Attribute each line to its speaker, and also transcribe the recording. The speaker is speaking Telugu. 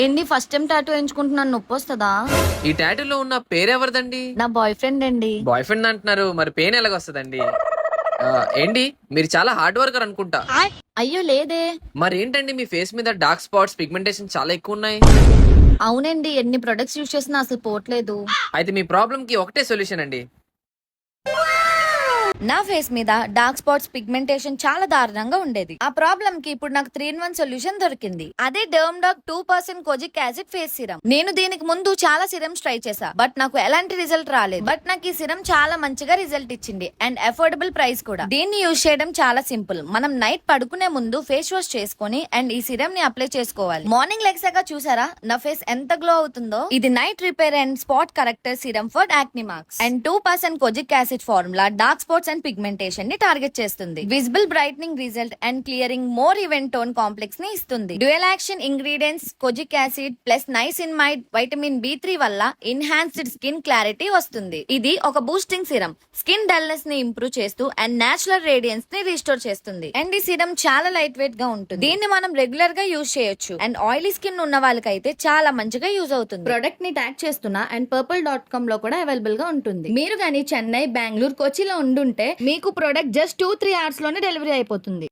Speaker 1: ఏంటి ఫస్ట్ టైం టాటూ వేయించుకుంటున్నాను, నొప్పి వస్తుందా?
Speaker 2: ఈ టాటూలో ఉన్న పేరెవరిదండి?
Speaker 1: నా బాయ్ ఫ్రెండ్ అండి.
Speaker 2: బాయ్ ఫ్రెండ్ అంటున్నారు, మరి పెయిన్ ఎలాగొస్తదండి? ఏంటి మీరు చాలా హార్డ్ వర్కర్ అనుకుంటా.
Speaker 1: అయ్యో లేదే.
Speaker 2: మరి ఏంటండి మీ ఫేస్ మీద డార్క్ స్పాట్స్, పిగ్మెంటేషన్ చాలా ఎక్కువ ఉన్నాయి?
Speaker 1: అవునండి, ఎన్ని ప్రొడక్ట్స్ యూజ్ చేసినా అసలు పోవట్లేదు.
Speaker 2: అయితే మీ ప్రాబ్లం కి ఒకటే సొల్యూషన్ అండి.
Speaker 1: నా ఫేస్ మీద డార్క్ స్పాట్స్, పిగ్మెంటేషన్ చాలా దారుణంగా ఉండేది. ఆ ప్రాబ్లం కి ఇప్పుడు నాకు 3-in-1 సొల్యూషన్ దొరికింది. అదే Derm Doc 2% kojic acid face serum. నేను దీనికి ముందు చాలా సిరమ్స్ ట్రై చేశా, బట్ నాకు ఎలాంటి రిజల్ట్ రాలేదు. బట్ నాకు ఈ సిరం చాలా మంచిగా రిజల్ట్ ఇచ్చింది అండ్ అఫోర్డబుల్ ప్రైస్ కూడా. దీన్ని యూజ్ చేయడం చాలా సింపుల్. మనం నైట్ పడుకునే ముందు ఫేస్ వాష్ చేసుకుని అండ్ ఈ సిరం ని అప్లై చేసుకోవాలి. మార్నింగ్ లెగ్సాక చూసారా నా ఫేస్ ఎంత గ్లో అవుతుందో. ఇది night repair and spot corrector serum for acne marks and 2% kojic acid formula dark spots and pigmentation ని టార్గెట్ చేస్తుంది. Visible brightening result and clearing more even tone complex ని ఇస్తుంది. Dual action ingredients kojic acid plus niacinamide vitamin B3 వల్ల ఎన్హాన్స్డ్ స్కిన్ క్లారిటీ వస్తుంది. ఇది ఒక బూస్టింగ్ సిరం, స్కిన్ డల్నెస్ ని ఇంప్రూవ్ చేస్తూ అండ్ నేచురల్ రేడియన్స్ ని రిస్టోర్ చేస్తుంది. అండ్ ఈ సిరం చాలా లైట్ వెయిట్ గా ఉంటుంది. దీన్ని మనం రెగ్యులర్ గా యూజ్ చేయొచ్చు అండ్ ఆయిలీ స్కిన్ ఉన్న వాళ్ళకైతే చాలా మంచిగా యూజ్ అవుతుంది. ప్రొడక్ట్ ని ట్యాగ్ చేస్తున్నా అండ్ purple.com లో కూడా అవైలబుల్ గా ఉంటుంది. మీరు గానీ చెన్నై, బెంగళూరు, కొచ్చిలో ఉండుంటే మీకు ప్రొడక్ట్ జస్ట్ 2-3 hours లోనే డెలివరీ అయిపోతుంది.